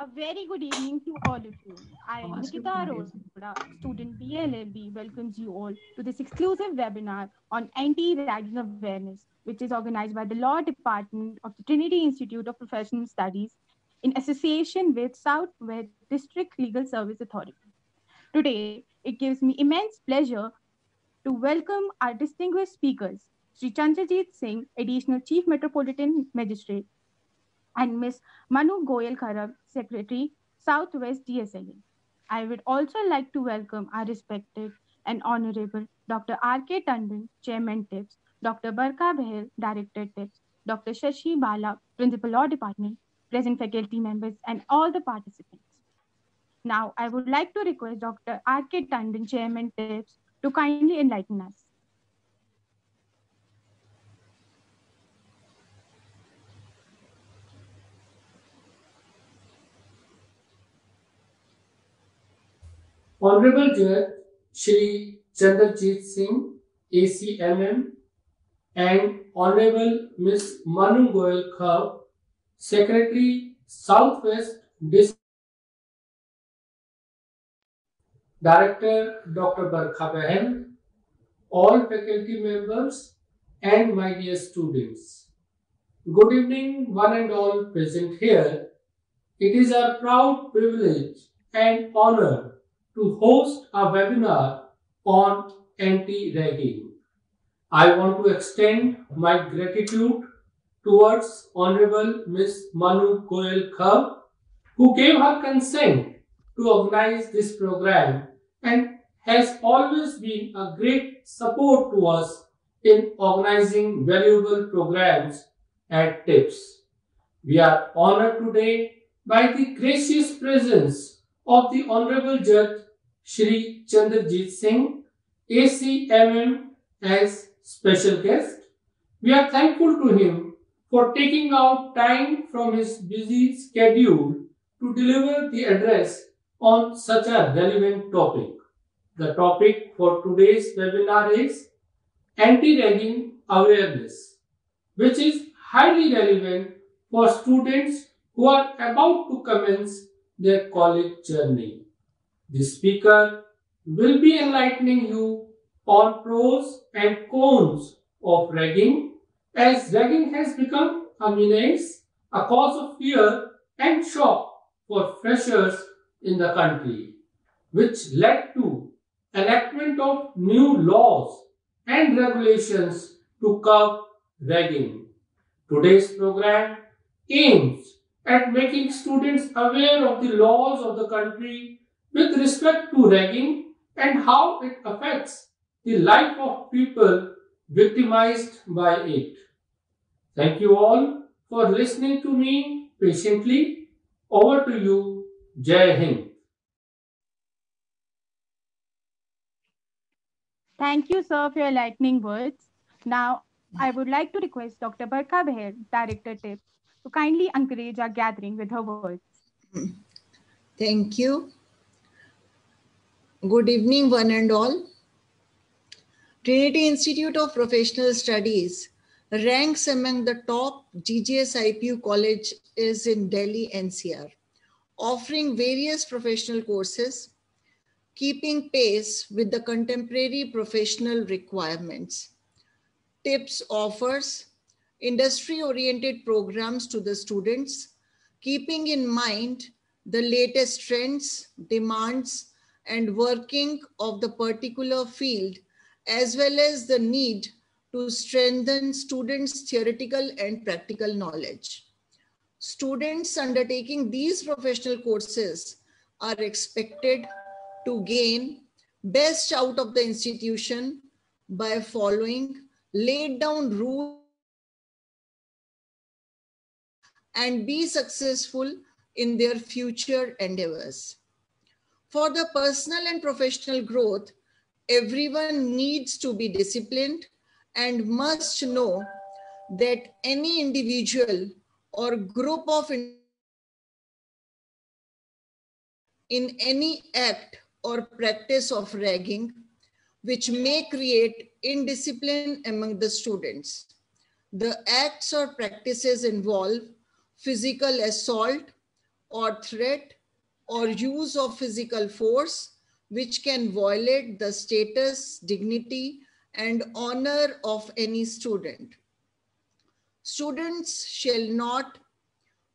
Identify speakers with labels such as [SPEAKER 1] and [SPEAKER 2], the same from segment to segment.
[SPEAKER 1] A very good evening to all of you. I, Nikita Arora, student BLLB, welcomes you all to this exclusive webinar on anti-ragging awareness, which is organized by the Law Department of the Trinity Institute of Professional Studies in association with Southwest District Legal Service Authority. Today, it gives me immense pleasure to welcome our distinguished speakers, Sri Chandrajit Singh, Additional Chief Metropolitan Magistrate, and Ms. Manu Goyal Kharab, Secretary, Southwest DSLA. I would also like to welcome our respected and honorable Dr. R.K. Tandon, Chairman TIPS, Dr. Barka Behl, Director TIPS, Dr. Shashi Bala, Principal Law Department, present faculty members, and all the participants. Now, I would like to request Dr. R.K. Tandon, Chairman TIPS, to kindly enlighten us.
[SPEAKER 2] Honorable Judge Shri Chandrajit Singh, ACMM, and Honorable Ms. Manu Goyal Khab, Secretary, Southwest District, Director Dr. Barkha Behl, all faculty members, and my dear students. Good evening, one and all present here. It is our proud privilege and honor to host a webinar on anti-ragging. I want to extend my gratitude towards Honorable Ms. Manu Goyal Khab, who gave her consent to organize this program and has always been a great support to us in organizing valuable programs at TIPS. We are honored today by the gracious presence of the Honorable Judge Shri Chandrajit Singh, ACMM, as special guest. We are thankful to him for taking out time from his busy schedule to deliver the address on such a relevant topic. The topic for today's webinar is anti-ragging awareness, which is highly relevant for students who are about to commence their college journey. The speaker will be enlightening you on pros and cons of ragging, as ragging has become a menace, a cause of fear and shock for freshers in the country, which led to enactment of new laws and regulations to curb ragging. Today's program aims at making students aware of the laws of the country with respect to ragging and how it affects the life of people victimized by it. Thank you all for listening to me patiently. Over to you. Jai Hind.
[SPEAKER 1] Thank you, sir, for your lightning words. Now, I would like to request Dr. Barkha Beher, Director TIPS, to kindly encourage our gathering with her words.
[SPEAKER 3] Thank you. Good evening, one and all. Trinity Institute of Professional Studies ranks among the top GGS IPU colleges in Delhi NCR, offering various professional courses, keeping pace with the contemporary professional requirements. TIPS offers industry-oriented programs to the students, keeping in mind the latest trends, demands, and working of the particular field, as well as the need to strengthen students' theoretical and practical knowledge. Students undertaking these professional courses are expected to gain best out of the institution by following laid down rules and be successful in their future endeavors. For the personal and professional growth, everyone needs to be disciplined and must know that any individual or group of in any act or practice of ragging which may create indiscipline among the students. The acts or practices involve physical assault, or threat or use of physical force which can violate the status, dignity, and honor of any student. Students shall not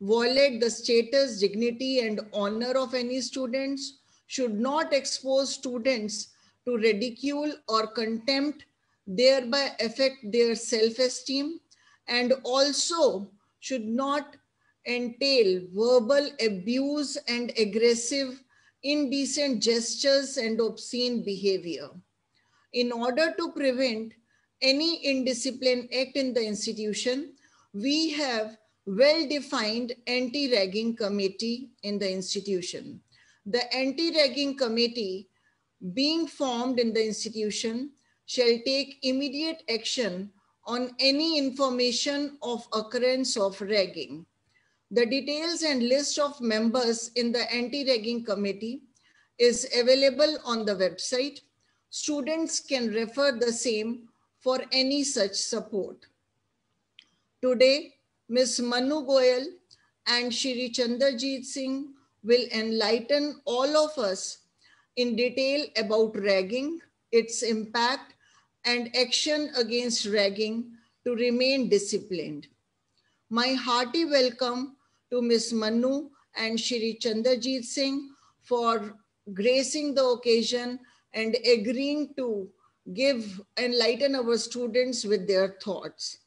[SPEAKER 3] violate the status, dignity, and honor of any students, should not expose students to ridicule or contempt, thereby affect their self-esteem, and also should not entail verbal abuse and aggressive, indecent gestures and obscene behavior. In order to prevent any indiscipline act in the institution, we have well-defined anti-ragging committee in the institution. The anti-ragging committee being formed in the institution shall take immediate action on any information of occurrence of ragging. The details and list of members in the anti-ragging committee is available on the website. Students can refer the same for any such support. Today, Ms. Manu Goyal and Shri Chandrajit Singh will enlighten all of us in detail about ragging, its impact, and action against ragging to remain disciplined. My hearty welcome to Ms. Manu and Shri Chandrajit Singh for gracing the occasion and agreeing to enlighten our students with their thoughts.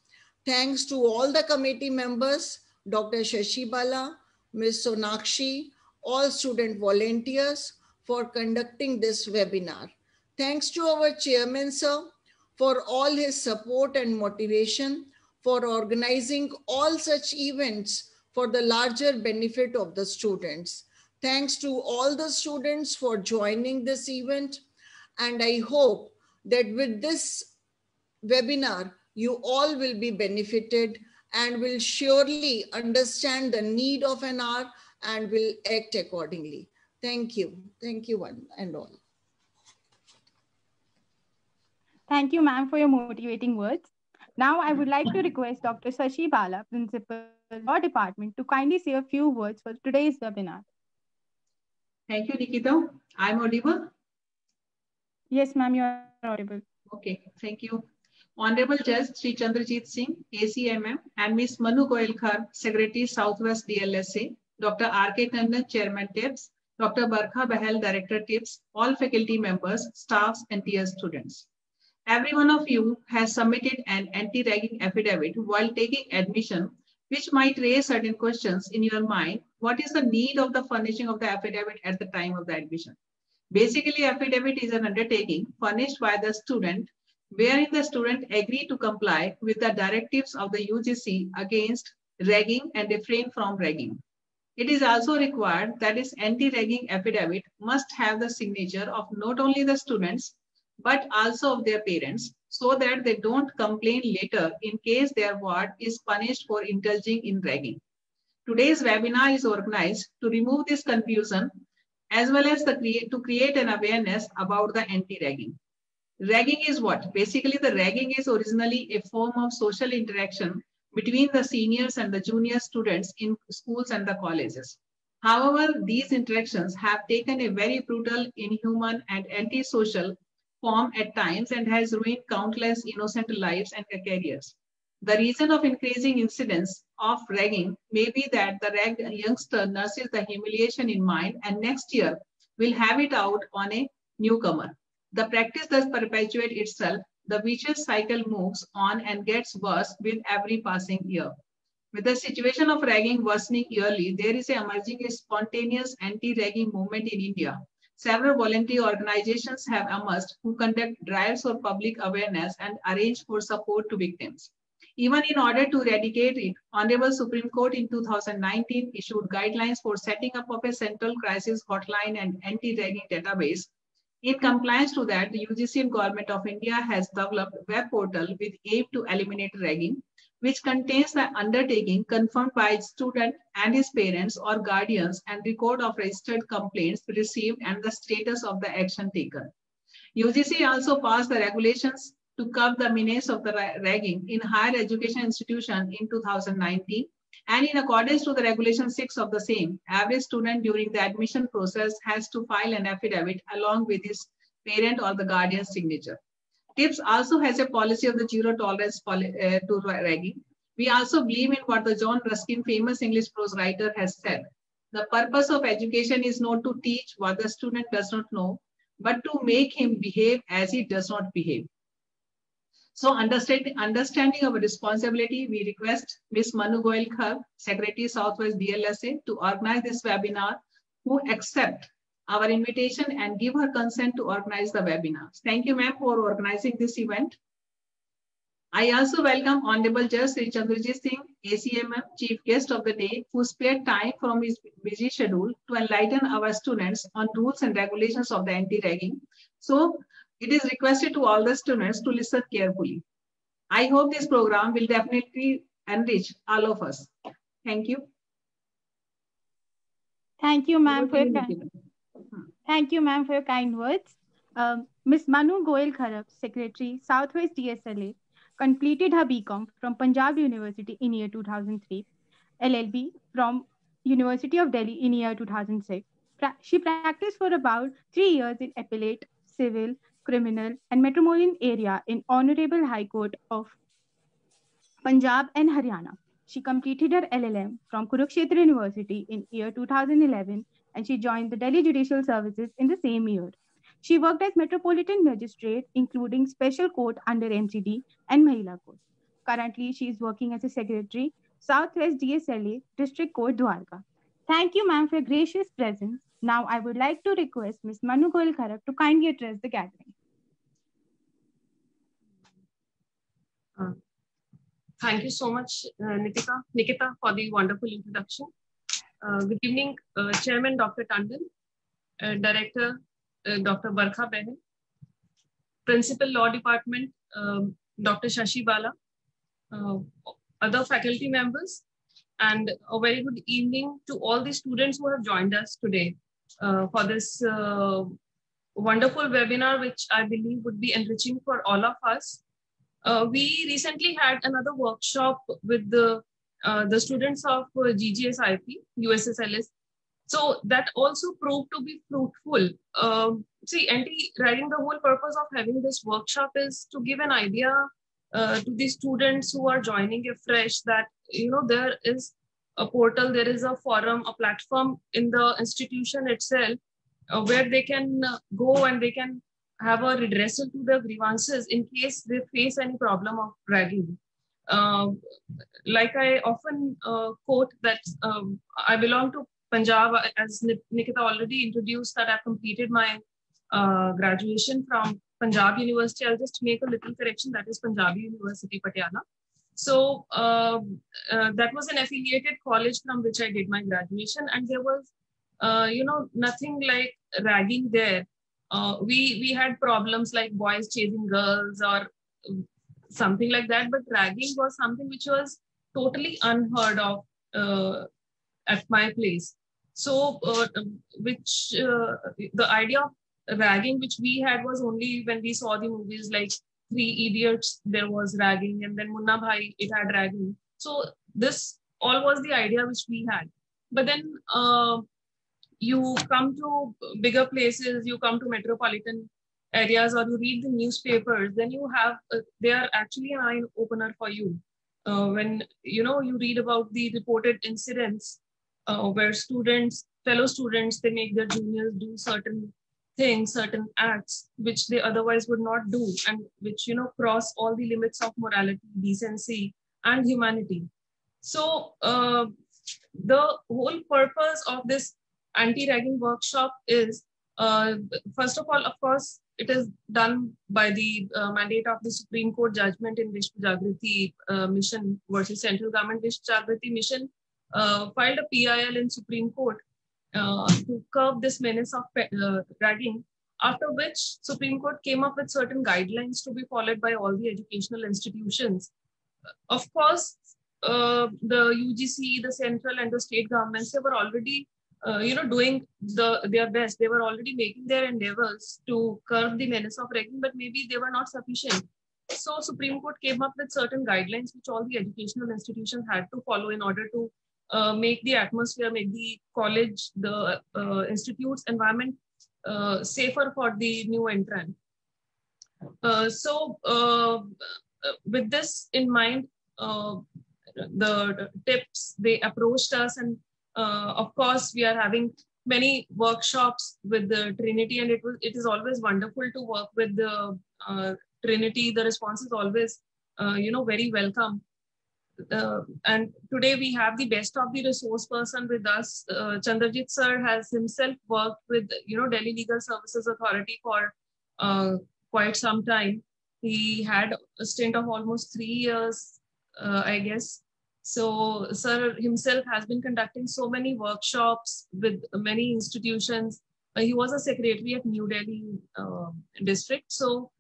[SPEAKER 3] Thanks to all the committee members, Dr. Shashi Bala, Ms. Sonakshi, all student volunteers for conducting this webinar. Thanks to our chairman, sir, for all his support and motivation for organizing all such events for the larger benefit of the students. Thanks to all the students for joining this event. And I hope that with this webinar, you all will be benefited and will surely understand the need of an hour and will act accordingly. Thank you. Thank you one and all.
[SPEAKER 1] Thank you, ma'am, for your motivating words. Now, I would like to request Dr. Shashi Bala, Principal, Law Department, to kindly say a few words for today's webinar.
[SPEAKER 4] Thank you, Nikita. I'm audible?
[SPEAKER 1] Yes, ma'am, you are audible.
[SPEAKER 4] Okay, thank you. Honorable Judge Sri Chandrajit Singh, ACMM, and Ms. Manu Goyalkar, Secretary, Southwest DLSA, Dr. R.K. Tandon, Chairman TIPS, Dr. Barkha Bahel, Director TIPS, all faculty members, staffs, and dear students. Every one of you has submitted an anti-ragging affidavit while taking admission, which might raise certain questions in your mind. What is the need of the furnishing of the affidavit at the time of the admission? Basically, affidavit is an undertaking furnished by the student, wherein the student agreed to comply with the directives of the UGC against ragging and refrain from ragging. It is also required that this anti-ragging affidavit must have the signature of not only the students, but also of their parents, so that they don't complain later in case their ward is punished for indulging in ragging. Today's webinar is organized to remove this confusion as well as to create an awareness about the anti-ragging. Ragging is what? Basically, the ragging is originally a form of social interaction between the seniors and the junior students in schools and the colleges. However, these interactions have taken a very brutal, inhuman, and antisocial form at times and has ruined countless innocent lives and careers. The reason of increasing incidence of ragging may be that the ragged youngster nurses the humiliation in mind and next year will have it out on a newcomer. The practice thus perpetuates itself. The vicious cycle moves on and gets worse with every passing year. With the situation of ragging worsening yearly, there is emerging a spontaneous anti-ragging movement in India. Several voluntary organizations have emerged who conduct drives for public awareness and arrange for support to victims. Even in order to eradicate it, Honorable Supreme Court in 2019 issued guidelines for setting up of a central crisis hotline and anti-ragging database. In compliance to that, the UGC and Government of India has developed a web portal with aim to eliminate ragging, which contains the undertaking confirmed by its student and his parents or guardians and record of registered complaints received and the status of the action taken. UGC also passed the regulations to curb the menace of the ragging in higher education institution in 2019 And in accordance to the regulation 6 of the same, every student during the admission process has to file an affidavit along with his parent or the guardian's signature. TIPS also has a policy of the zero tolerance to ragging. We also believe in what the John Ruskin, famous English prose writer, has said. The purpose of education is not to teach what the student does not know, but to make him behave as he does not behave. So understanding our responsibility, we request Ms. Manu Goel Khar, Secretary Southwest DLSA, to organize this webinar, who accept our invitation and give her consent to organize the webinar. Thank you, ma'am, for organizing this event. I also welcome Honorable Judge Sri Chandrajit Singh, ACMM, Chief Guest of the Day, who spared time from his busy schedule to enlighten our students on rules and regulations of the anti-ragging. So it is requested to all the students to listen carefully. I hope this program will definitely enrich all of us. Thank you.
[SPEAKER 1] Thank you, ma'am, for your kind words. Ms. Manu Goel Khar, Secretary, Southwest DSLA, completed her BCom from Punjab University in year 2003, LLB from University of Delhi in year 2006. She practiced for about 3 years in appellate, civil, criminal, and metropolitan area in Honorable High Court of Punjab and Haryana. She completed her LLM from Kurukshetra University in year 2011, and she joined the Delhi Judicial Services in the same year. She worked as Metropolitan Magistrate, including Special Court under NCD and Mahila Court. Currently, she is working as a Secretary, Southwest DSLA, District Court, Dwarka. Thank you, ma'am, for your gracious presence. Now, I would like to request Ms. Manu Goel Khar to kindly address the gathering.
[SPEAKER 5] Thank you so much, Nikita, for the wonderful introduction. Good evening, Chairman Dr. Tandon, Director Dr. Barkha Behan, Principal Law Department Dr. Shashi Bala, other faculty members, and a very good evening to all the students who have joined us today for this wonderful webinar, which I believe would be enriching for all of us. We recently had another workshop with the students of GGSIP, USSLS. So that also proved to be fruitful. See, anti-ragging, the whole purpose of having this workshop is to give an idea to the students who are joining afresh that, you know, there is a portal, there is a forum, a platform in the institution itself where they can go and they can have a redressal to their grievances in case they face any problem of ragging. Like I often quote that I belong to Punjab, as Nikita already introduced, that I've completed my graduation from Punjab University. I'll just make a little correction, that is Punjab University, Patiala. So that was an affiliated college from which I did my graduation, and there was, you know, nothing like ragging there. We had problems like boys chasing girls or something like that, but ragging was something which was totally unheard of at my place. So the idea of ragging which we had was only when we saw the movies like Three Idiots, there was ragging, and then Munna Bhai, it had ragging. So this all was the idea which we had. But then you come to bigger places, you come to metropolitan areas, or you read the newspapers, then you have, they are actually an eye opener for you. When, you know, you read about the reported incidents where fellow students, they make their juniors do certain things, certain acts, which they otherwise would not do, and which, you know, cross all the limits of morality, decency, and humanity. So the whole purpose of this anti-ragging workshop is, first of all, of course, it is done by the mandate of the Supreme Court judgment in Vishwa Jagriti Mission versus Central Government. Vishwa Jagriti Mission filed a PIL in Supreme Court to curb this menace of ragging, after which Supreme Court came up with certain guidelines to be followed by all the educational institutions. Of course, the UGC, the central and the state governments, they were already you know, doing their best. They were already making their endeavors to curb the menace of ragging, but maybe they were not sufficient. So Supreme Court came up with certain guidelines which all the educational institutions had to follow in order to make the atmosphere, make the college, the institute's environment safer for the new entrant. With this in mind, the tips, they approached us, and of course we are having many workshops with the Trinity, and it is always wonderful to work with the Trinity. The response is always very welcome. And today we have the best of the resource person with us. Chandrajit sir has himself worked with Delhi Legal Services Authority for quite some time. He had a stint of almost 3 years, I guess. So sir himself has been conducting so many workshops with many institutions. He was a secretary at New Delhi district. So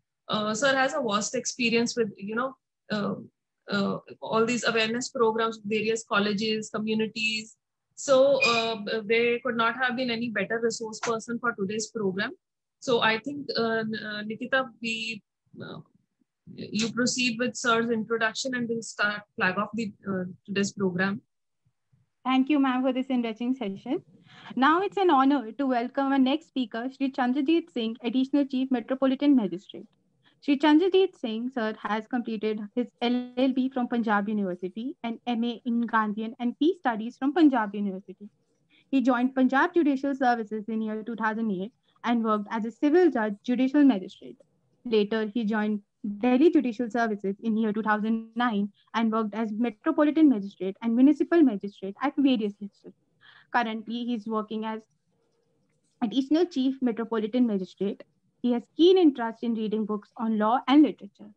[SPEAKER 5] sir has a vast experience with all these awareness programs, various colleges, communities. So there could not have been any better resource person for today's program. So I think, Nikita, you proceed with sir's introduction and we'll start flag off the today's program.
[SPEAKER 1] Thank you, ma'am, for this enriching session. Now it's an honor to welcome our next speaker, Shri Chandrajit Singh, Additional Chief Metropolitan Magistrate. Shri Chandrajit Singh, sir, has completed his LLB from Punjab University and MA in Gandhian and Peace Studies from Punjab University. He joined Punjab Judicial Services in year 2008 and worked as a civil judge, judicial magistrate. Later, he joined Delhi Judicial Services in year 2009 and worked as Metropolitan Magistrate and Municipal Magistrate at various districts. Currently, he is working as Additional Chief Metropolitan Magistrate. He has keen interest in reading books on law and literature.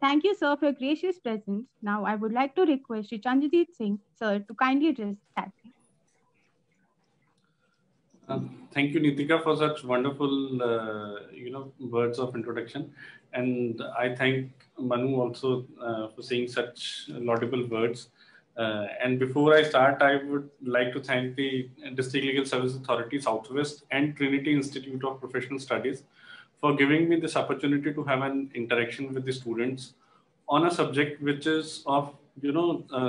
[SPEAKER 1] Thank you, sir, for your gracious presence. Now, I would like to request Shri Chandrajit Singh, sir, to kindly address the gathering.
[SPEAKER 6] Thank you, Nitika, for such wonderful, words of introduction. And I thank Manu also for saying such laudable words. And before I start, I would like to thank the District Legal Service Authority Southwest and Trinity Institute of Professional Studies for giving me this opportunity to have an interaction with the students on a subject which is of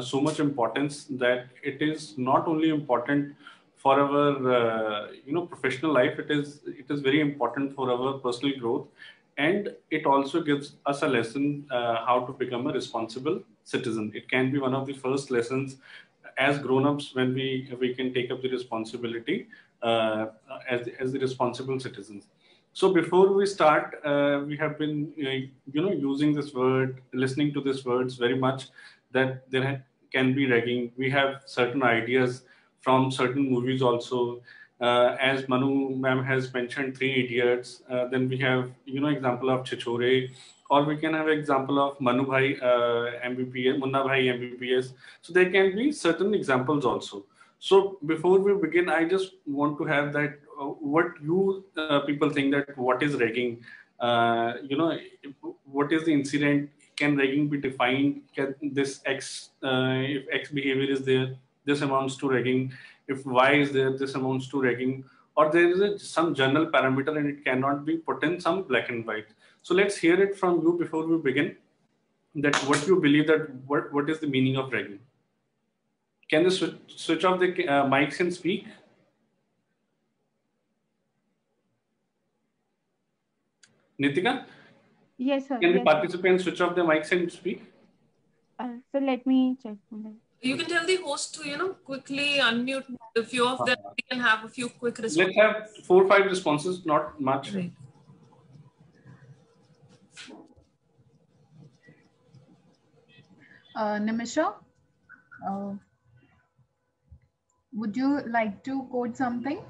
[SPEAKER 6] so much importance that it is not only important for our professional life, it is very important for our personal growth, and it also gives us a lesson how to become a responsible citizen. It can be one of the first lessons as grown-ups when we can take up the responsibility as the responsible citizens. So before we start, we have been using this word, listening to these words very much, that there can be ragging. We have certain ideas from certain movies also. As Manu ma'am has mentioned, Three Idiots. Then we have example of Chichore, or we can have example of Manu Bhai MBBS, Munna Bhai MBBS. So there can be certain examples also. So before we begin, I just want to have that what you people think that what is ragging? What is the incident? Can ragging be defined? Can this X, if X behavior is there, this amounts to ragging? If Y is there, this amounts to ragging? Or there is some general parameter and it cannot be put in some black and white. So let's hear it from you before we begin. That what you believe that what is the meaning of ragging? Can you switch off the mics and speak? Nitika?
[SPEAKER 1] Yes, sir.
[SPEAKER 6] Can the
[SPEAKER 1] yes,
[SPEAKER 6] participants switch off their mics and speak?
[SPEAKER 1] So let me check.
[SPEAKER 5] You can tell the host to, quickly unmute a few of them. We can have a few quick responses.
[SPEAKER 6] Let's have 4 or 5 responses, not much.
[SPEAKER 5] Right.
[SPEAKER 7] Nimisha, would you like to quote something?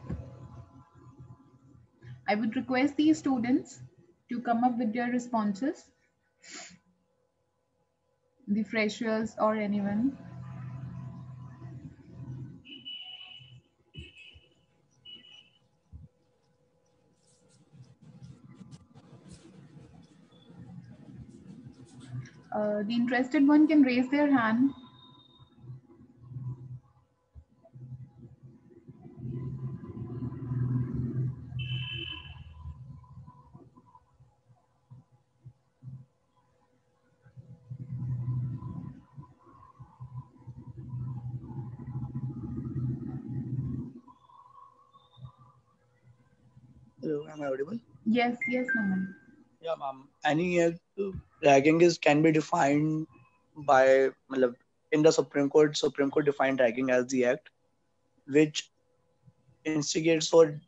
[SPEAKER 7] I would request these students to come up with their responses. The freshers or anyone. The interested one can raise their hand.
[SPEAKER 8] Am I audible?
[SPEAKER 7] Yes, Naman.
[SPEAKER 8] Yeah, ma'am. Any ragging can be defined by, in the Supreme Court defined ragging as the act which instigates or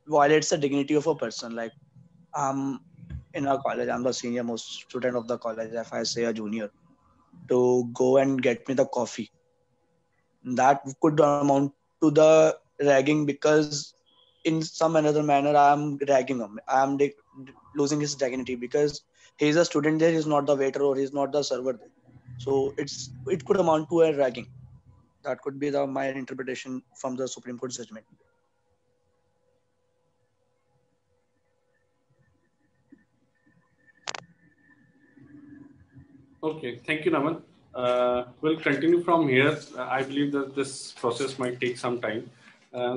[SPEAKER 8] violates the dignity of a person. Like, I'm in a college, I'm the senior most student of the college. If I say a junior to go and get me the coffee, that could amount to the ragging, because in some another manner I am ragging him. I am losing his dignity because he is a student there, he's not the waiter or he's not the server there. So it could amount to a ragging. That could be my interpretation from the Supreme Court judgment.
[SPEAKER 6] Okay, thank you, Naman. We'll continue from here. I believe that this process might take some time.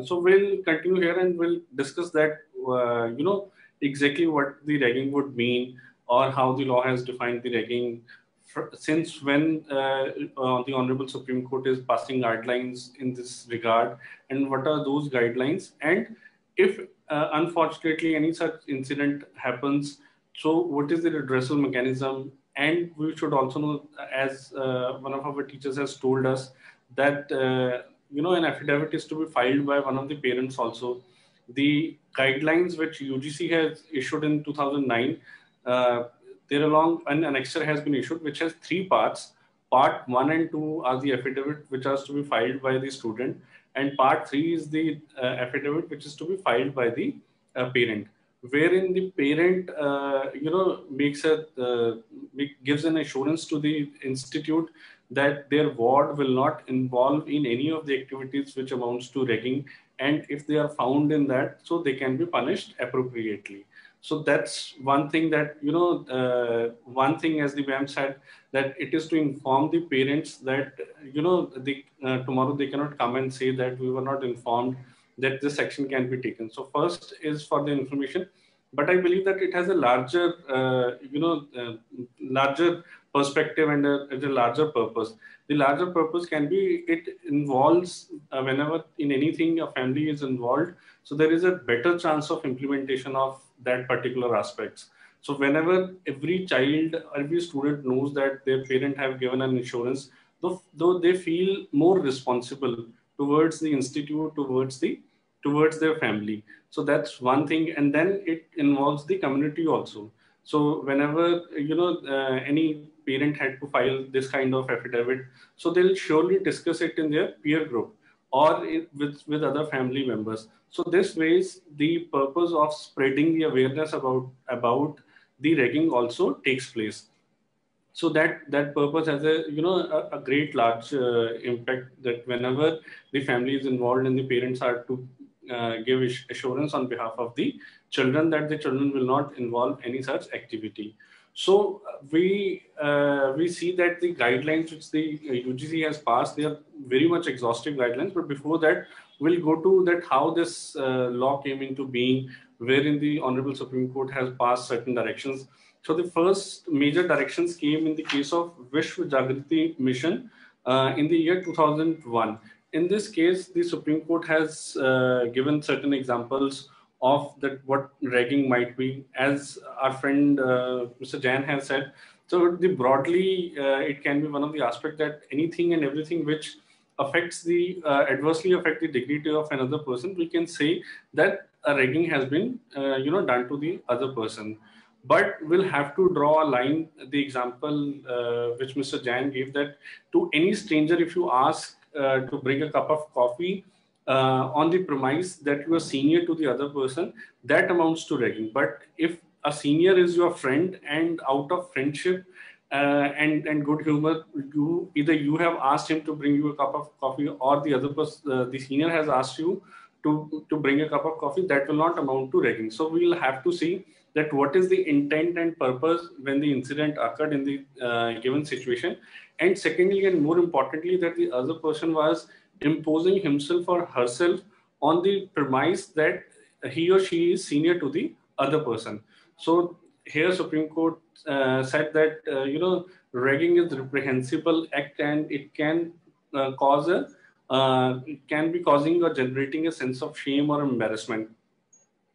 [SPEAKER 6] So we'll continue here and we'll discuss that, exactly what the ragging would mean, or how the law has defined the ragging, since when the Honorable Supreme Court is passing guidelines in this regard, and what are those guidelines, and if unfortunately any such incident happens, so what is the redressal mechanism. And we should also know, as one of our teachers has told us, that an affidavit is to be filed by one of the parents also. The guidelines which UGC has issued in 2009, there along an annexure has been issued which has 3 parts. Part 1 and 2 are the affidavit which has to be filed by the student, and part 3 is the affidavit which is to be filed by the parent, wherein the parent gives an assurance to the institute that their ward will not involve in any of the activities which amounts to ragging, and if they are found in that, so they can be punished appropriately. So that's one thing that, one thing, as the ma'am said, that it is to inform the parents that, tomorrow they cannot come and say that we were not informed that this action can be taken. So first is for the information, but I believe that it has a larger, larger perspective and a larger purpose. The larger purpose can be, it involves whenever in anything a family is involved, so there is a better chance of implementation of that particular aspects. So whenever every child, every student knows that their parent have given an insurance, though they feel more responsible towards the institute, towards their family. So that's one thing, and then it involves the community also. So whenever any parent had to file this kind of affidavit, so they'll surely discuss it in their peer group or with other family members. So this ways the purpose of spreading the awareness about the ragging also takes place. So that purpose has a great large impact, that whenever the family is involved and the parents are to give assurance on behalf of the children that the children will not involve any such activity. So we see that the guidelines which the UGC has passed, they are very much exhaustive guidelines. But before that, we'll go to that how this law came into being, wherein the Honorable Supreme Court has passed certain directions. So the first major directions came in the case of Vishwa Jagriti Mission in the year 2001. In this case, the Supreme Court has given certain examples of that what ragging might be, as our friend Mr. Jain has said. So broadly, it can be one of the aspects that anything and everything which affects the adversely affect the dignity of another person, we can say that a ragging has been done to the other person. But we'll have to draw a line. The example which Mr. Jain gave, that to any stranger, if you ask to bring a cup of coffee on the premise that you are senior to the other person, that amounts to ragging. But if a senior is your friend, and out of friendship and good humor, you have asked him to bring you a cup of coffee, or the other person, the senior has asked you to bring a cup of coffee, that will not amount to ragging. So we will have to see that what is the intent and purpose when the incident occurred in the given situation. And secondly, and more importantly, that the other person was imposing himself or herself on the premise that he or she is senior to the other person. So here Supreme Court said that ragging is a reprehensible act, and it can it can be causing or generating a sense of shame or embarrassment.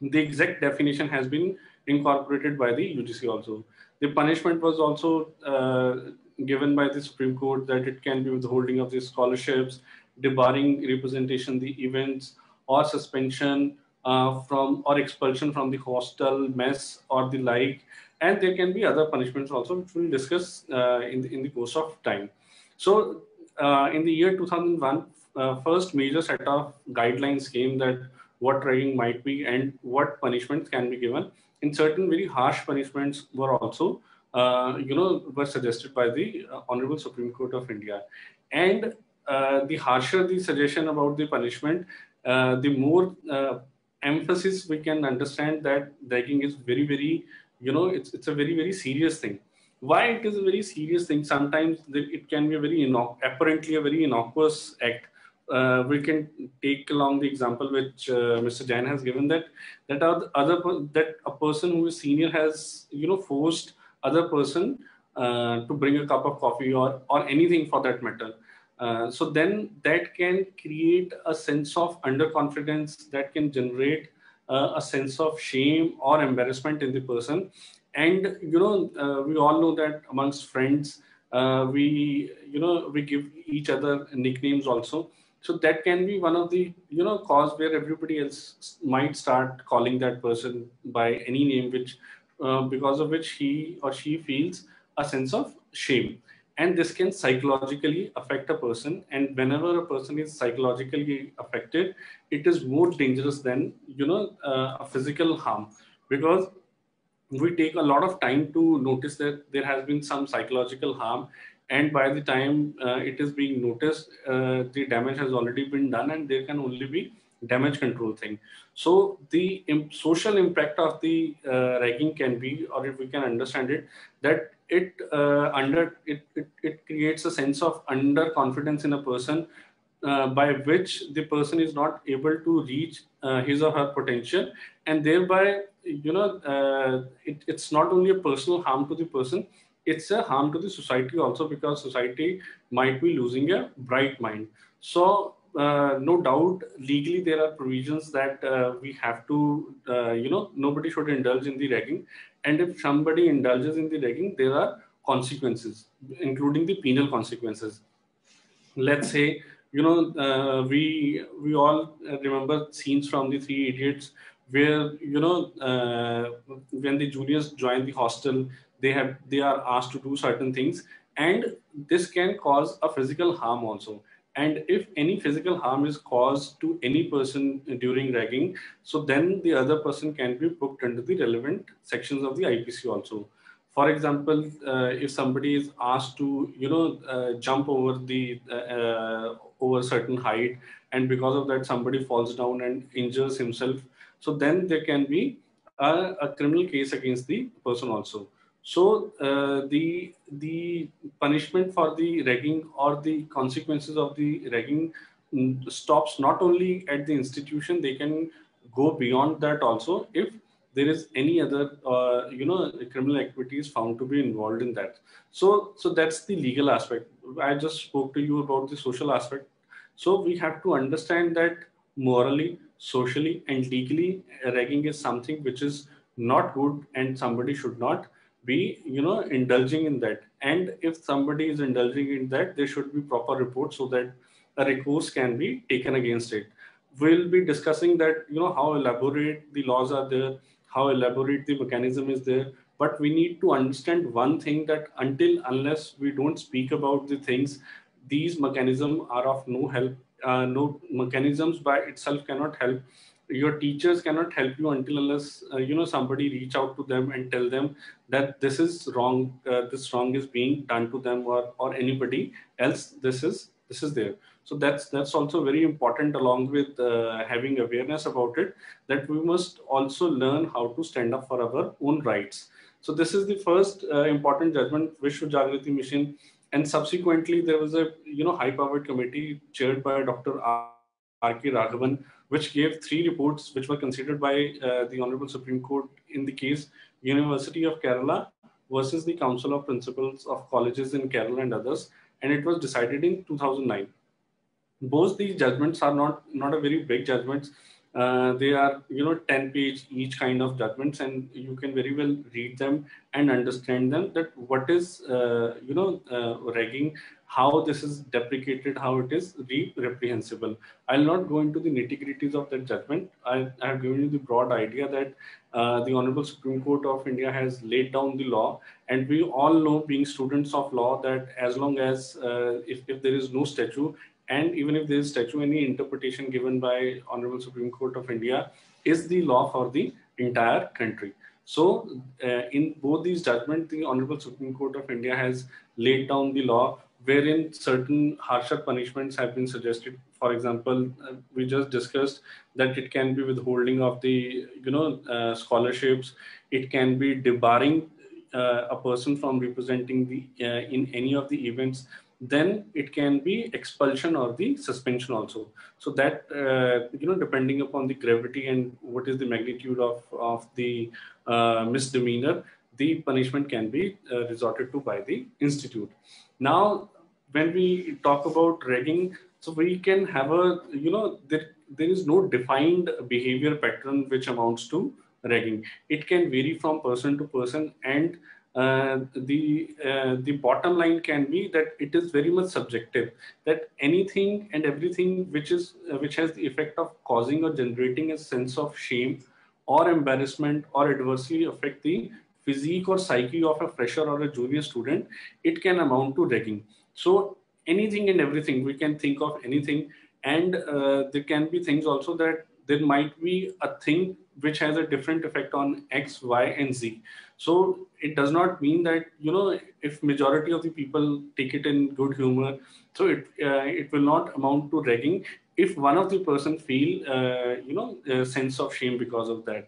[SPEAKER 6] The exact definition has been incorporated by the UGC also. The punishment was also given by the Supreme Court, that it can be withholding of the scholarships, debarring representation, the events, or suspension from or expulsion from the hostel, mess, or the like. And there can be other punishments also, which we'll discuss in the course of time. So in the year 2001, first major set of guidelines came that what ragging might be and what punishments can be given. In certain very harsh punishments were also, were suggested by the Honorable Supreme Court of India. And the harsher the suggestion about the punishment, the more emphasis we can understand that ragging is very, very, it's a very, very serious thing. Why it is a very serious thing? Sometimes it can be a very apparently a very innocuous act. We can take along the example which Mr. Jain has given, that a person who is senior has forced other person to bring a cup of coffee or anything for that matter. So then that can create a sense of underconfidence, that can generate a sense of shame or embarrassment in the person. And we all know that amongst friends, we give each other nicknames also. So that can be one of the cause where everybody else might start calling that person by any name, which because of which he or she feels a sense of shame. And this can psychologically affect a person. And whenever a person is psychologically affected, it is more dangerous than a physical harm, because we take a lot of time to notice that there has been some psychological harm, and by the time it is being noticed, the damage has already been done, and there can only be damage control thing. So the social impact of the ragging can be, or if we can understand it, that it creates a sense of underconfidence in a person, by which the person is not able to reach his or her potential, and thereby it's not only a personal harm to the person, it's a harm to the society also, because society might be losing a bright mind. So no doubt legally there are provisions that we have to nobody should indulge in the ragging, and if somebody indulges in the ragging, there are consequences, including the penal consequences. Let's say we all remember scenes from the Three Idiots, where when the juniors join the hostel, they are asked to do certain things, and this can cause a physical harm also. And if any physical harm is caused to any person during ragging, so then the other person can be booked under the relevant sections of the IPC also. For example, if somebody is asked to jump over the over a certain height, and because of that somebody falls down and injures himself, so then there can be a criminal case against the person also. So the punishment for the ragging or the consequences of the ragging stops not only at the institution, they can go beyond that also if there is any other criminal activities found to be involved in that. So that's the legal aspect. I just spoke to you about the social aspect. So we have to understand that morally, socially, and legally, ragging is something which is not good, and somebody should not be indulging in that. And if somebody is indulging in that, there should be proper report so that a recourse can be taken against it. We'll be discussing that how elaborate the laws are there, how elaborate the mechanism is there, but we need to understand one thing, that unless we don't speak about the things, these mechanisms are of no help. No mechanisms by itself cannot help. Your teachers cannot help you until unless somebody reach out to them and tell them that this is wrong, this wrong is being done to them, or anybody else, this is there. So that's also very important, along with having awareness about it, that we must also learn how to stand up for our own rights. So this is the first important judgment, Vishwa Jagriti Mission. And subsequently, there was a high-powered committee chaired by Dr. R.K. Raghavan, which gave 3 reports which were considered by the Honorable Supreme Court in the case University of Kerala versus the Council of Principals of Colleges in Kerala and others, and it was decided in 2009. Both these judgments are not a very big judgments. They are, 10-page each kind of judgments, and you can very well read them and understand them, that what is, ragging, how this is deprecated, how it is reprehensible. I'll not go into the nitty-gritties of that judgment. I have given you the broad idea that the Honorable Supreme Court of India has laid down the law, and we all know, being students of law, that as long as if there is no statute, and even if there is statute, any interpretation given by Honorable Supreme Court of India is the law for the entire country. So in both these judgments, the Honorable Supreme Court of India has laid down the law wherein certain harsher punishments have been suggested. For example, we just discussed that it can be withholding of the scholarships. It can be debarring a person from representing the in any of the events. Then it can be expulsion or the suspension also. So that depending upon the gravity and what is the magnitude of the misdemeanor, the punishment can be resorted to by the institute. Now, when we talk about ragging, so we can have a, there is no defined behavior pattern which amounts to ragging. It can vary from person to person, and the bottom line can be that it is very much subjective, that anything and everything which has the effect of causing or generating a sense of shame or embarrassment or adversely affect the physique or psyche of a fresher or a junior student, it can amount to ragging. So anything and everything, we can think of anything, and there can be things also that there might be a thing which has a different effect on X, Y, and Z. So it does not mean that, if majority of the people take it in good humor, so it will not amount to ragging if one of the person feel, a sense of shame because of that.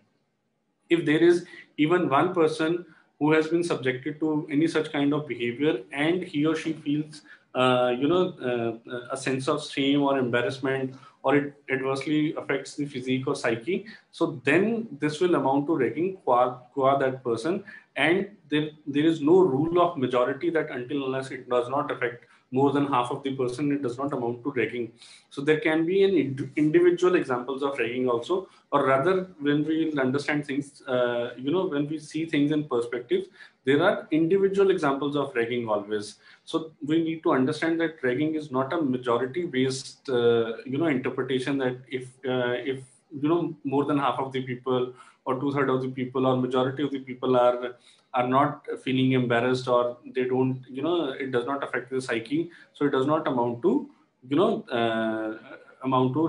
[SPEAKER 6] If there is even one person who has been subjected to any such kind of behavior and he or she feels, a sense of shame or embarrassment, or it adversely affects the physique or psyche, so then this will amount to ragging qua that person. And there is no rule of majority that until unless it does not affect more than half of the person, it does not amount to ragging. So there can be an individual examples of ragging also, or rather, when we understand things, when we see things in perspective, there are individual examples of ragging always. So we need to understand that ragging is not a majority-based, interpretation, that if more than half of the people or 2/3 of the people or majority of the people are not feeling embarrassed, or they don't, it does not affect the psyche, so it does not amount to,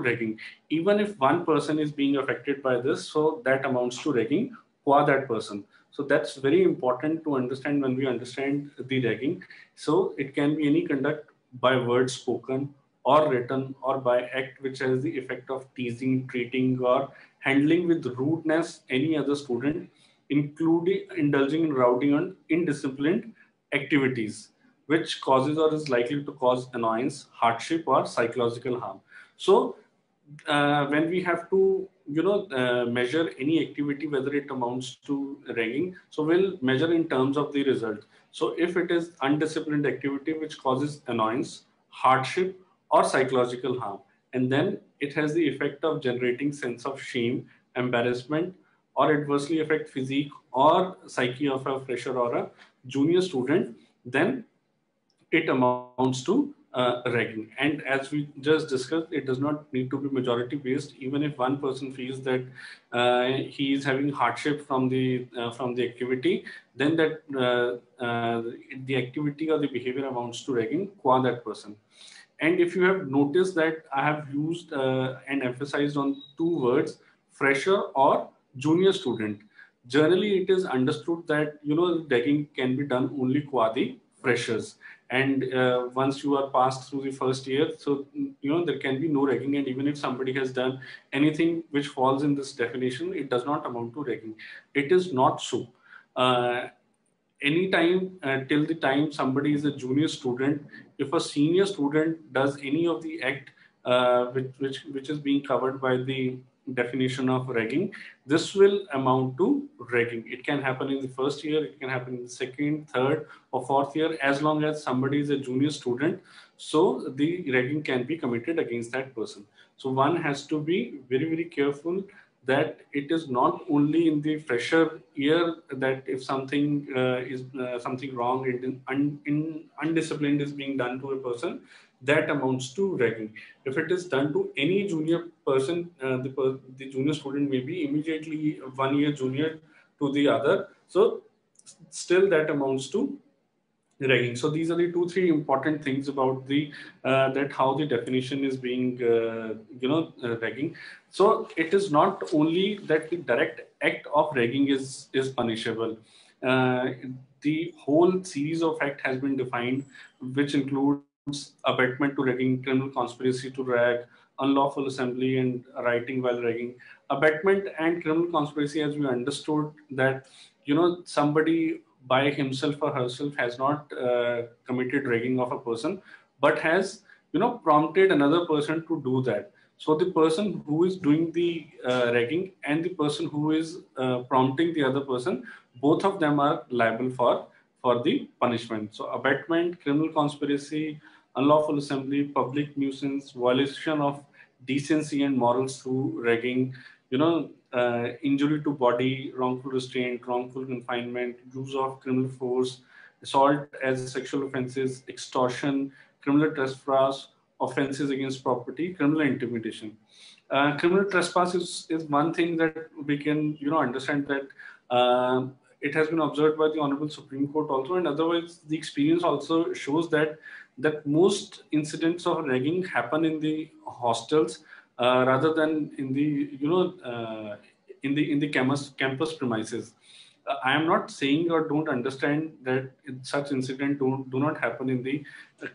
[SPEAKER 6] ragging. Even if one person is being affected by this, so that amounts to ragging qua that person. So that's very important to understand when we understand the ragging. So it can be any conduct by words spoken or written, or by act which has the effect of teasing, treating, or handling with rudeness any other student, including indulging in rowdy and indisciplined activities, which causes or is likely to cause annoyance, hardship, or psychological harm. So when we have to measure any activity, whether it amounts to ragging, so we'll measure in terms of the result. So if it is undisciplined activity which causes annoyance, hardship, or psychological harm, and then it has the effect of generating sense of shame, embarrassment, or adversely affect physique or psyche of a fresher or a junior student, then it amounts to ragging. And as we just discussed, it does not need to be majority based. Even if one person feels that he is having hardship from the activity, then that the activity or the behavior amounts to ragging qua that person. And if you have noticed that I have used and emphasized on two words, fresher or junior student. Generally, it is understood that ragging can be done only qua the freshers. And once you are passed through the first year, so there can be no ragging. And even if somebody has done anything which falls in this definition, it does not amount to ragging. It is not so. Anytime till the time somebody is a junior student, if a senior student does any of the act which is being covered by the definition of ragging, this will amount to ragging. It can happen in the first year, it can happen in the second, third, or fourth year, as long as somebody is a junior student. So the ragging can be committed against that person. So one has to be very, very careful that it is not only in the fresher year that if something is something wrong in undisciplined is being done to a person, that amounts to ragging. If it is done to any junior person, the junior student may be immediately 1 year junior to the other. So still that amounts to ragging. So these are the 2-3 important things about the that how the definition is being ragging. So it is not only that the direct act of ragging is punishable. The whole series of act has been defined, which includes abetment to ragging, criminal conspiracy to rag, unlawful assembly and writing while ragging. Abetment and criminal conspiracy, as we understood that somebody by himself or herself has not committed ragging of a person, but has prompted another person to do that. So the person who is doing the ragging and the person who is prompting the other person, both of them are liable for the punishment. So abetment, criminal conspiracy, unlawful assembly, public nuisance, violation of decency and morals through ragging, injury to body, wrongful restraint, wrongful confinement, use of criminal force, assault as sexual offenses, extortion, criminal trespass, offenses against property, criminal intimidation. Criminal trespass is one thing that we can understand that it has been observed by the Honorable Supreme Court also, and otherwise the experience also shows that most incidents of ragging happen in the hostels rather than in the in the campus premises. I am not saying or don't understand that such incidents do not happen in the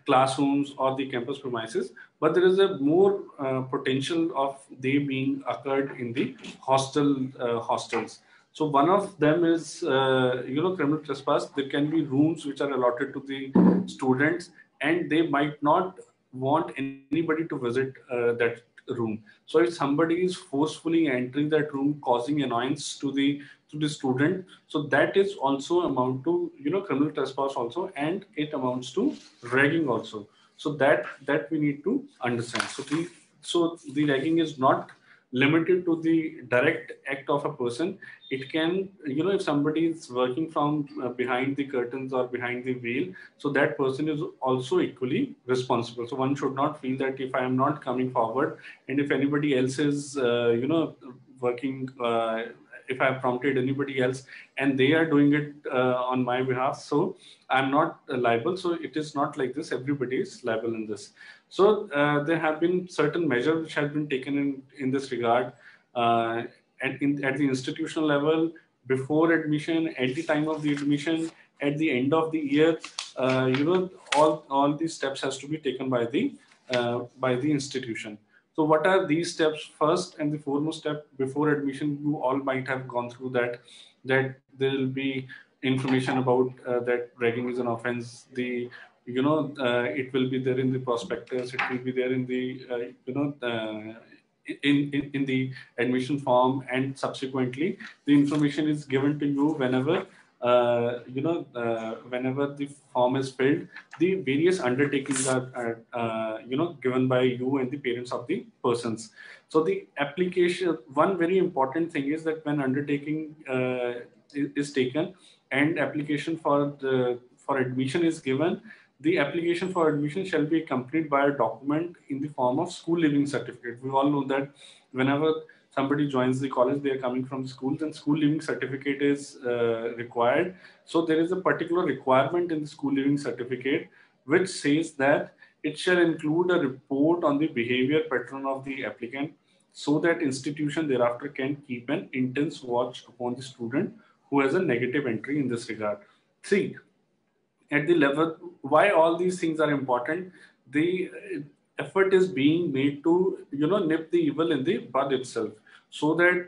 [SPEAKER 6] classrooms or the campus premises, but there is a more potential of they being occurred in the hostels. So one of them is criminal trespass. There can be rooms which are allotted to the students, and they might not want anybody to visit that room. So if somebody is forcefully entering that room, causing annoyance to the student, so that is also amount to criminal trespass also, and it amounts to ragging also. So that we need to understand. So the ragging is not limited to the direct act of a person. It can, if somebody is working from behind the curtains or behind the veil, so that person is also equally responsible. So one should not feel that if I am not coming forward and if anybody else is, working, if I have prompted anybody else and they are doing it on my behalf, so I'm not liable. So it is not like this. Everybody is liable in this. So there have been certain measures which have been taken in this regard at the institutional level, before admission, at the time of the admission, at the end of the year. All these steps has to be taken by the institution. So what are these steps? First and the foremost step before admission, you all might have gone through that there will be information about that ragging is an offense. It will be there in the prospectus. It will be there in the in the admission form, and subsequently the information is given to you whenever whenever the form is filled. The various undertakings are given by you and the parents of the persons. So the application, one very important thing is that when undertaking is taken and application for admission is given, the application for admission shall be accompanied by a document in the form of school leaving certificate. We all know that whenever somebody joins the college, they are coming from school, then school leaving certificate is required. So there is a particular requirement in the school leaving certificate which says that it shall include a report on the behavior pattern of the applicant, so that institution thereafter can keep an intense watch upon the student who has a negative entry in this regard. 3. At the level, why all these things are important? The effort is being made to nip the evil in the bud itself, so that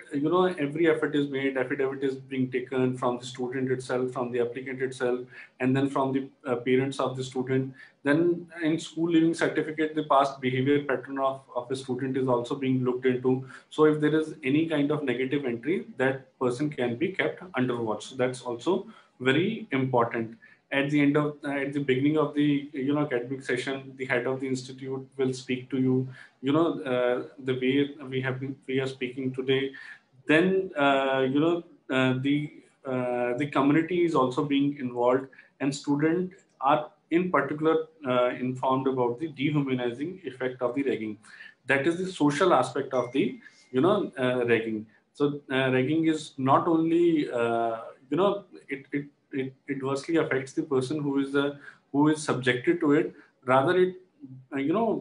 [SPEAKER 6] every effort is made, affidavit is being taken from the student itself, from the applicant itself, and then from the parents of the student. Then in school leaving certificate, the past behavior pattern of a student is also being looked into. So if there is any kind of negative entry, that person can be kept under watch. So that's also very important. at the end of at the beginning of the academic session, the head of the institute will speak to you, the way we are speaking today. Then the community is also being involved, and students are in particular informed about the dehumanizing effect of the ragging. That is the social aspect of the ragging. So ragging is not only it adversely affects the person who is subjected to it. Rather, it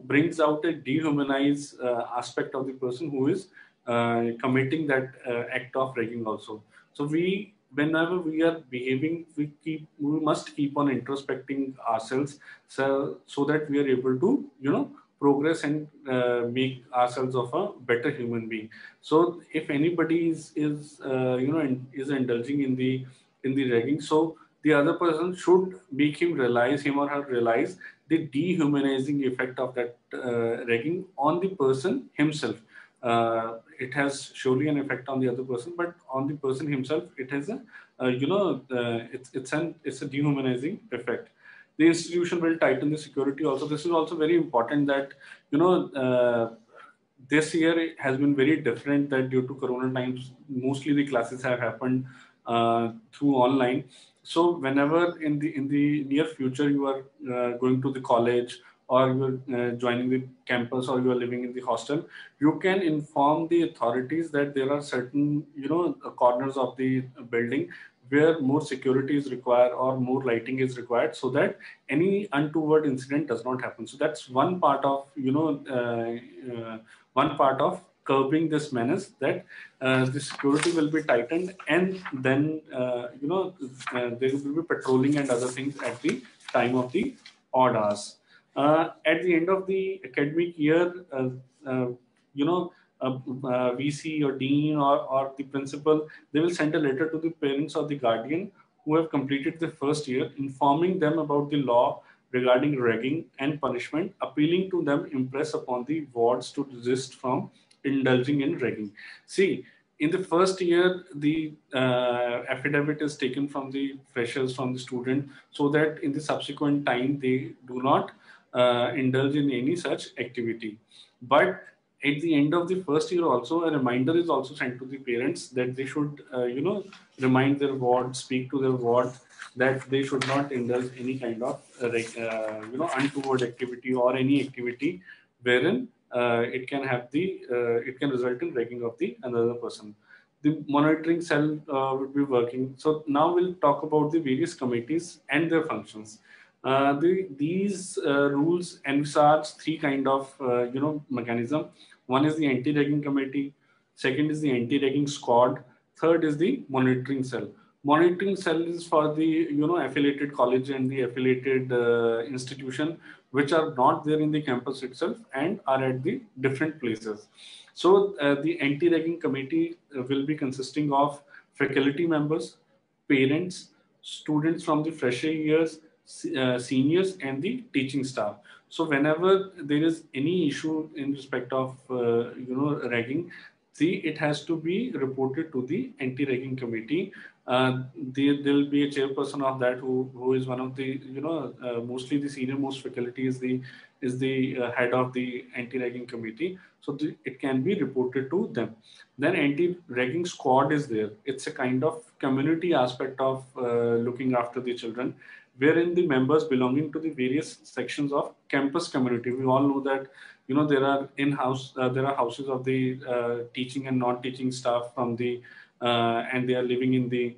[SPEAKER 6] brings out a dehumanized aspect of the person who is committing that act of ragging also. So whenever we are behaving, we must keep on introspecting ourselves, so that we are able to progress and make ourselves of a better human being. So if anybody is indulging in the ragging, so the other person should make him or her realize the dehumanizing effect of that ragging on the person himself. It has surely an effect on the other person, but on the person himself, it has a it's a dehumanizing effect. The institution will tighten the security also. This is also very important that this year it has been very different, that due to Corona times, mostly the classes have happened through online. So whenever in the near future you are going to the college, or you are joining the campus, or you are living in the hostel, you can inform the authorities that there are certain corners of the building where more security is required or more lighting is required, so that any untoward incident does not happen. So that's one part of curbing this menace, that the security will be tightened, and then there will be patrolling and other things at the time of the odd hours. At the end of the academic year, VC or dean or the principal, they will send a letter to the parents or the guardian who have completed the first year, informing them about the law regarding ragging and punishment, appealing to them impress upon the wards to desist from indulging in ragging. See, in the first year, the affidavit is taken from the freshers, from the student, so that in the subsequent time they do not indulge in any such activity. But at the end of the first year also, a reminder is also sent to the parents that they should remind their ward, speak to their ward, that they should not indulge any kind of untoward activity or any activity wherein it can result in ragging of the another person. The monitoring cell would be working. So now we'll talk about the various committees and their functions. These rules envisage three kind of mechanism. One is the anti-ragging committee, second is the anti-ragging squad, third is the monitoring cell. Monitoring cell is for the affiliated college and the affiliated institution which are not there in the campus itself and are at the different places. So the anti-ragging committee will be consisting of faculty members, parents, students from the fresher years, seniors, and the teaching staff. So whenever there is any issue in respect of ragging, it has to be reported to the anti-ragging committee. There will be a chairperson of that who is one of the mostly the senior most faculty is the head of the anti-ragging committee. So it can be reported to them. Then anti-ragging squad is there. It's a kind of community aspect of looking after the children, wherein the members belonging to the various sections of campus community. We all know that there are there are houses of the teaching and non-teaching staff from the and they are living in the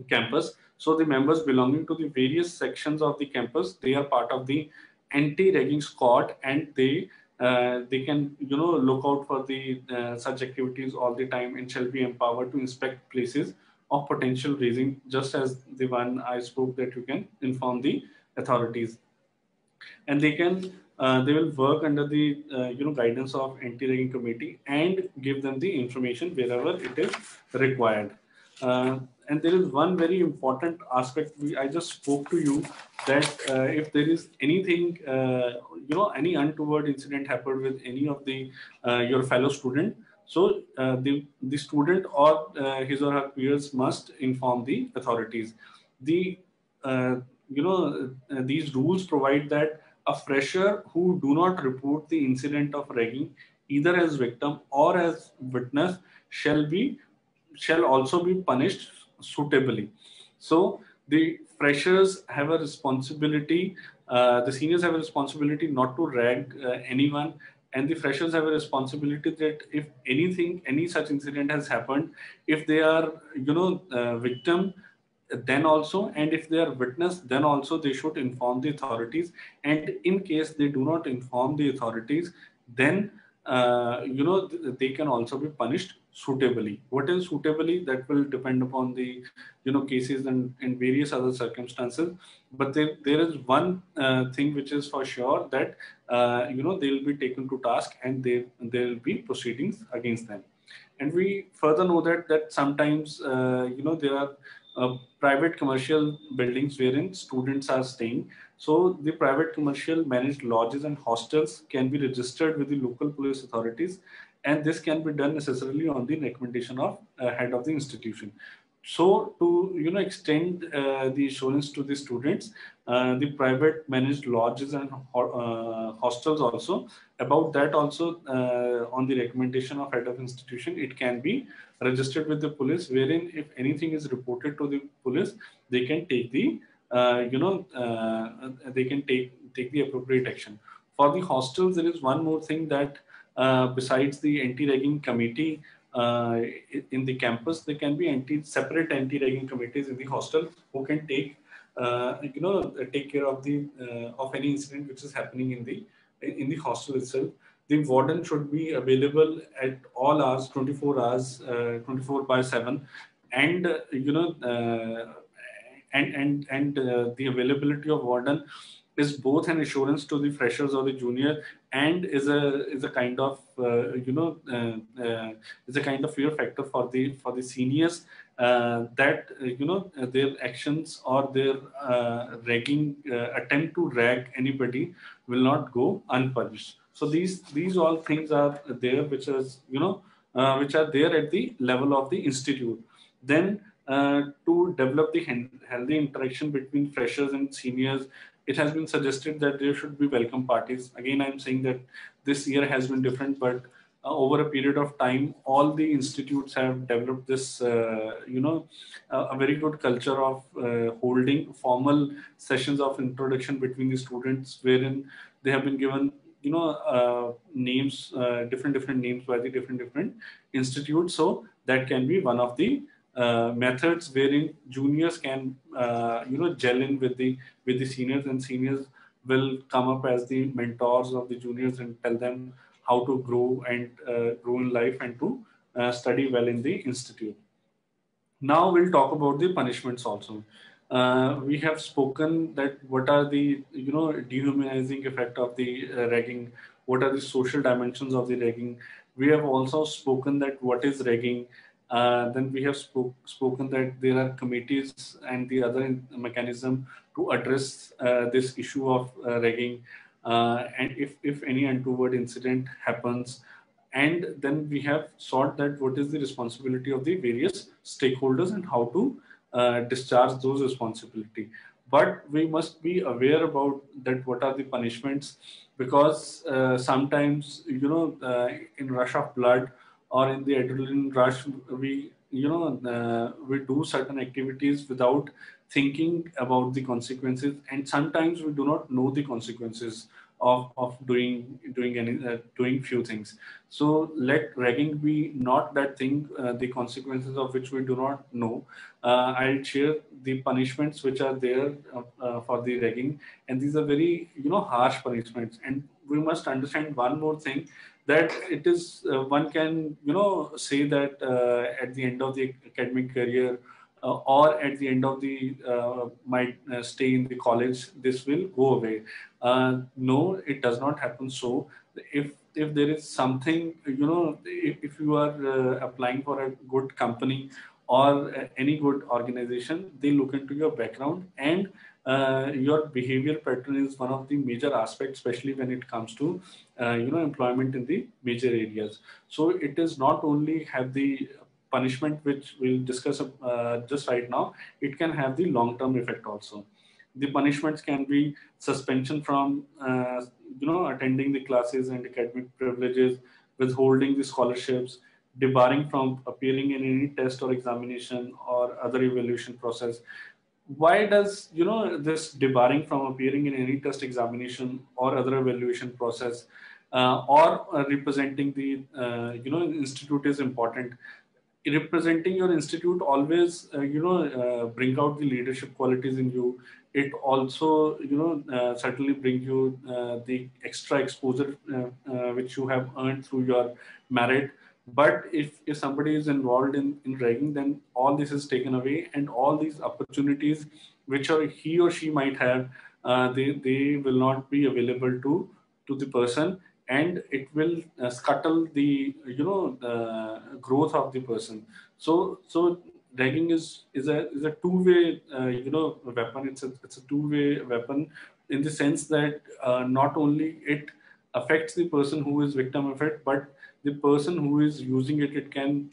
[SPEAKER 6] campus. So the members belonging to the various sections of the campus, they are part of the anti-ragging squad, and they can look out for the such activities all the time, and shall be empowered to inspect places of potential raising, just as the one I spoke, that you can inform the authorities, and they will work under the guidance of anti-ragging committee and give them the information wherever it is required. And there is one very important aspect I just spoke to you, that if there is anything any untoward incident happened with any of the your fellow student, so the student or his or her peers must inform the authorities. The these rules provide that a fresher who do not report the incident of ragging either as victim or as witness shall also be punished suitably. So the freshers have a responsibility, the seniors have a responsibility not to rag anyone, and the freshers have a responsibility that if any such incident has happened, if they are, victim, then also, and if they are witness, then also they should inform the authorities. And in case they do not inform the authorities, then they can also be punished suitably. What is suitably, that will depend upon the cases and various other circumstances. But there is one thing which is for sure, that they will be taken to task, and there will be proceedings against them. And we further know that sometimes there are private commercial buildings wherein students are staying. So the private commercial managed lodges and hostels can be registered with the local police authorities, and this can be done necessarily on the recommendation of head of the institution. So to extend the assurance to the students, the private managed lodges and hostels also, about that also, on the recommendation of head of institution, it can be registered with the police, wherein if anything is reported to the police, they can take the take the appropriate action. For the hostels, there is one more thing, that besides the anti-ragging committee in the campus, there can be separate anti-ragging committees in the hostel who can take take care of the of any incident which is happening in the hostel itself. The warden should be available at all hours, 24 hours, 24/7, and the availability of warden is both an assurance to the freshers or the junior, and is a kind of is a kind of fear factor for the seniors, that their actions or their ragging attempt to rag anybody will not go unpunished. So these all things are there, which is which are there at the level of the institute. Then to develop the healthy interaction between freshers and seniors, it has been suggested that there should be welcome parties. Again, I'm saying that this year has been different, but over a period of time, all the institutes have developed this, a very good culture of holding formal sessions of introduction between the students, wherein they have been given, names, different names by the different institutes. So that can be one of the methods wherein juniors can gel in with the seniors, and seniors will come up as the mentors of the juniors and tell them how to grow and grow in life, and to study well in the institute. Now we'll talk about the punishments also. We have spoken that what are the dehumanizing effect of the ragging, what are the social dimensions of the ragging. We have also spoken that what is ragging. Then we have spoken that there are committees and the other mechanism to address this issue of ragging, and if any untoward incident happens. And then we have sought that what is the responsibility of the various stakeholders and how to discharge those responsibility. But we must be aware about that what are the punishments, because sometimes in rush of blood or in the adrenaline rush, we we do certain activities without thinking about the consequences, and sometimes we do not know the consequences of doing few things. So let ragging be not that thing, the consequences of which we do not know. I'll share the punishments which are there for the ragging, and these are very harsh punishments. And we must understand one more thing, that it is one can say that at the end of the academic career, or at the end of the my stay in the college, this will go away. No, it does not happen. So if there is something, if you are applying for a good company or any good organization, they look into your background, and your behavior pattern is one of the major aspects, especially when it comes to employment in the major areas. So it is not only have the punishment which we'll discuss just right now, it can have the long-term effect also. The punishments can be suspension from attending the classes and academic privileges, withholding the scholarships, debarring from appearing in any test or examination or other evaluation process. Why does this debarring from appearing in any test, examination or other evaluation process or representing the institute is important? Representing your institute always bring out the leadership qualities in you. It also certainly bring you the extra exposure which you have earned through your merit. But if somebody is involved in ragging, then all this is taken away, and all these opportunities which he or she might have, they will not be available to the person, and it will scuttle the growth of the person. So ragging is a two-way weapon. It's a two-way weapon, in the sense that not only it affects the person who is victim of it, but the person who is using it, it can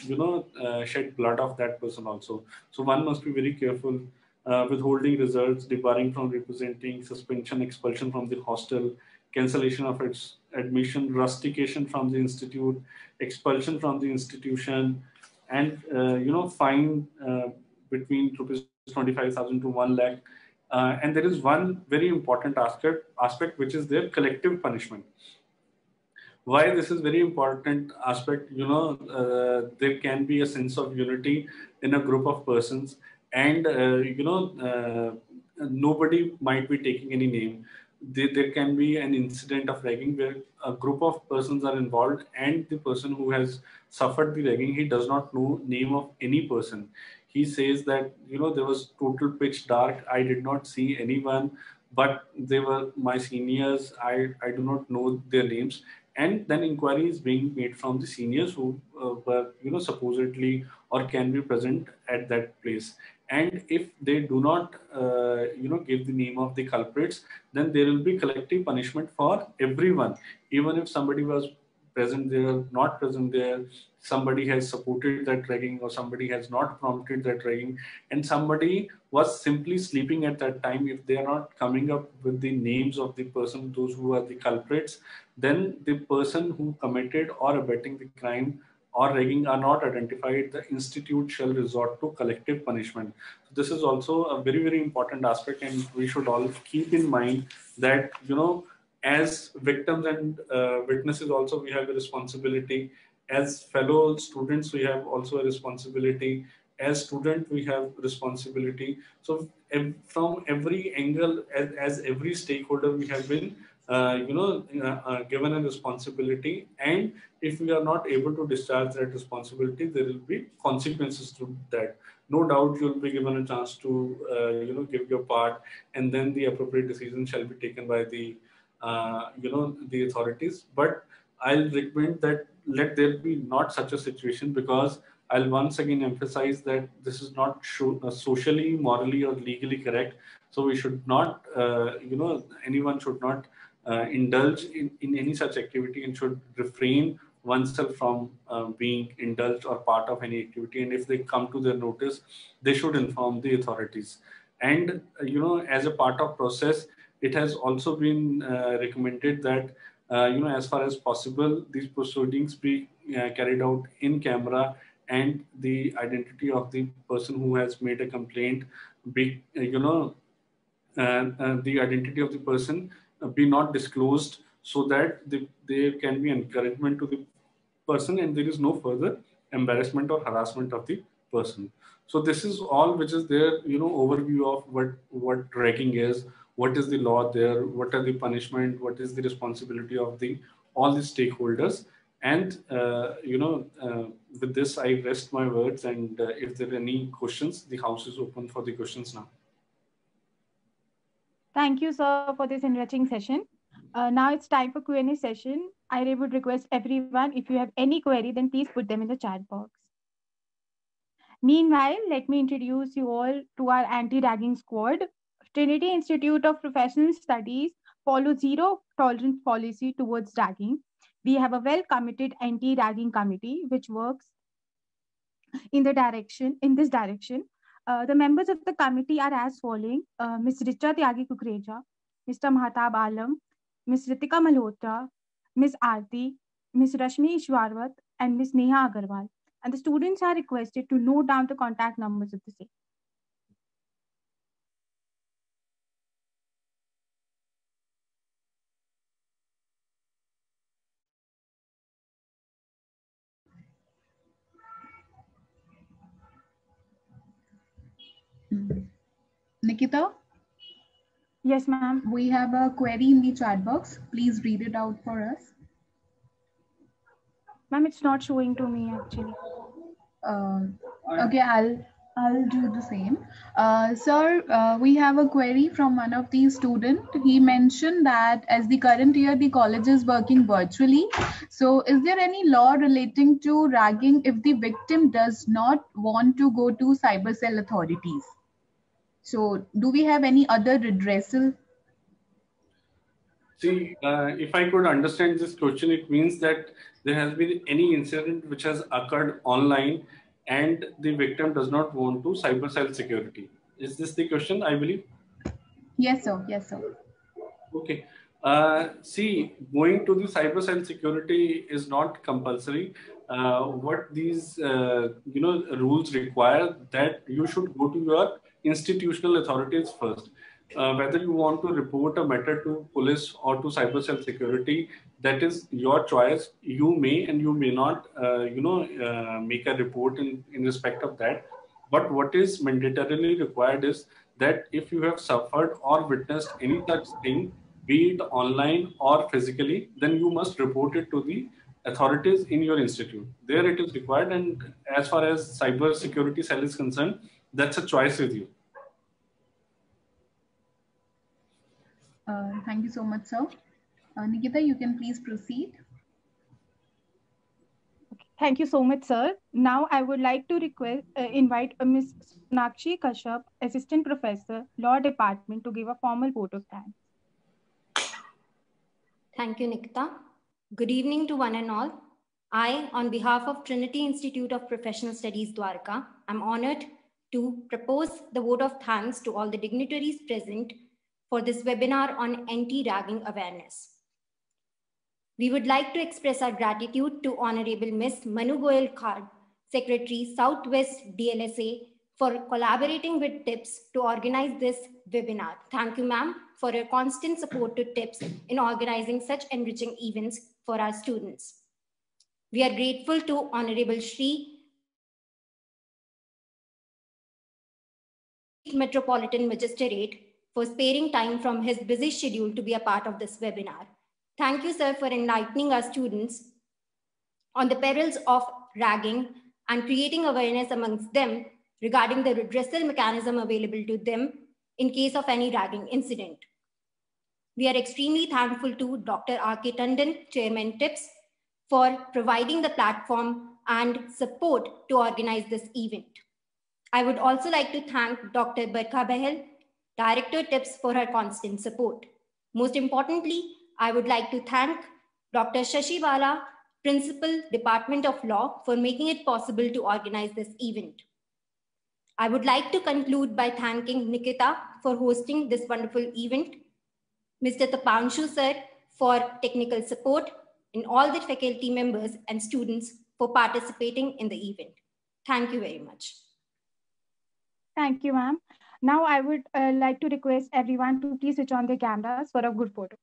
[SPEAKER 6] shed blood of that person also. So one must be very careful. Withholding results, debarring from representing, suspension, expulsion from the hostel, cancellation of its admission, rustication from the institute, expulsion from the institution, and fine between rupees 25,000 to 1 lakh. And there is one very important aspect which is their collective punishment. Why this is very important aspect? There can be a sense of unity in a group of persons, and nobody might be taking any name. There can be an incident of ragging where a group of persons are involved, and the person who has suffered the ragging, he does not know name of any person. He says that there was total pitch dark, I did not see anyone, but they were my seniors, I do not know their names. And then inquiry is being made from the seniors who were supposedly or can be present at that place. And if they do not give the name of the culprits, then there will be collective punishment for everyone. Even if somebody was present there, not present there, somebody has supported that ragging or somebody has not prompted that ragging, and somebody was simply sleeping at that time, if they are not coming up with the names of the person, those who are the culprits, then the person who committed or abetting the crime or ragging are not identified, the institute shall resort to collective punishment. So this is also a very, very important aspect, and we should all keep in mind that, as victims and witnesses also, we have a responsibility. As fellow students, we have also a responsibility. As student, we have responsibility. So from every angle, as every stakeholder, we have been given a responsibility, and if we are not able to discharge that responsibility, there will be consequences to that. No doubt you will be given a chance to give your part, and then the appropriate decision shall be taken by the the authorities. But I'll recommend that let there be not such a situation, because I'll once again emphasize that this is not socially, morally, or legally correct. So we should not, anyone should not indulge in any such activity, and should refrain oneself from being indulged or part of any activity. And if they come to their notice, they should inform the authorities. And as a part of process, it has also been recommended that as far as possible, these proceedings be carried out in camera, and the identity of the person who has made a complaint be the identity of the person be not disclosed, so that there can be encouragement to the person, and there is no further embarrassment or harassment of the person. So this is all which is there, overview of what ragging is, what is the law there, what are the punishment, what is the responsibility of all the stakeholders. And with this, I rest my words, and if there are any questions, the house is open for the questions now.
[SPEAKER 1] Thank you, sir, for this enriching session. Now it's time for Q&A session. I would request everyone, if you have any query, then please put them in the chat box. Meanwhile, let me introduce you all to our anti-ragging squad. Trinity Institute of Professional Studies follows zero tolerance policy towards ragging. We have a well-committed anti-ragging committee which works in this direction. The members of the committee are as following: Ms. Richa Tyagi Kukreja, Mr. Mahtab Alam, Ms. Ritika Malhotra, Ms. Aarti, Ms. Rashmi Ishwarwat, and Ms. Neha Agarwal. And the students are requested to note down the contact numbers of the same.
[SPEAKER 7] Nikita?
[SPEAKER 1] Yes, ma'am.
[SPEAKER 7] We have a query in the chat box. Please read it out for us.
[SPEAKER 1] Ma'am, it's not showing to me actually.
[SPEAKER 7] Okay, I'll do the same. Sir, we have a query from one of the students. He mentioned that as the current year, the college is working virtually. So is there any law relating to ragging if the victim does not want to go to cyber cell authorities? So do we have any other redressal?
[SPEAKER 6] See, if I could understand this question, it means that there has been any incident which has occurred online and the victim does not want to cyber cell security. Is this the question, I believe?
[SPEAKER 7] Yes, sir. Yes, sir.
[SPEAKER 6] Okay. See, going to the cyber cell security is not compulsory. What these rules require that you should go to your institutional authorities first. Whether you want to report a matter to police or to cyber cell security, that is your choice. You may and you may not, make a report in respect of that. But what is mandatorily required is that if you have suffered or witnessed any such thing, be it online or physically, then you must report it to the authorities in your institute. There it is required, and as far as cyber security cell is concerned, that's a choice with you.
[SPEAKER 7] Thank you so much, sir. Nikita, you can please proceed.
[SPEAKER 1] Thank you so much, sir. Now I would like to invite Ms. Sonakshi Kashyap, Assistant Professor, Law Department, to give a formal vote of thanks.
[SPEAKER 9] Thank you, Nikita. Good evening to one and all. I, on behalf of Trinity Institute of Professional Studies, Dwarka, am honored to propose the vote of thanks to all the dignitaries present for this webinar on anti-ragging awareness. We would like to express our gratitude to Honorable Ms. Manu Goyal Khar, Secretary, Southwest DLSA, for collaborating with TIPS to organize this webinar. Thank you, ma'am, for your constant support to TIPS in organizing such enriching events for our students. We are grateful to Honorable Shri Metropolitan Magistrate for sparing time from his busy schedule to be a part of this webinar. Thank you, sir, for enlightening our students on the perils of ragging and creating awareness amongst them regarding the redressal mechanism available to them in case of any ragging incident. We are extremely thankful to Dr. R.K. Tandon, Chairman TIPS, for providing the platform and support to organize this event. I would also like to thank Dr. Barkha Bahel, Director TIPS, for her constant support. Most importantly, I would like to thank Dr. Shashi Bala, Principal, Department of Law, for making it possible to organize this event. I would like to conclude by thanking Nikita for hosting this wonderful event, Mr. Tapanshu sir for technical support, and all the faculty members and students for participating in the event. Thank you very much.
[SPEAKER 1] Thank you, ma'am. Now I would like to request everyone to please switch on their cameras for a good photo.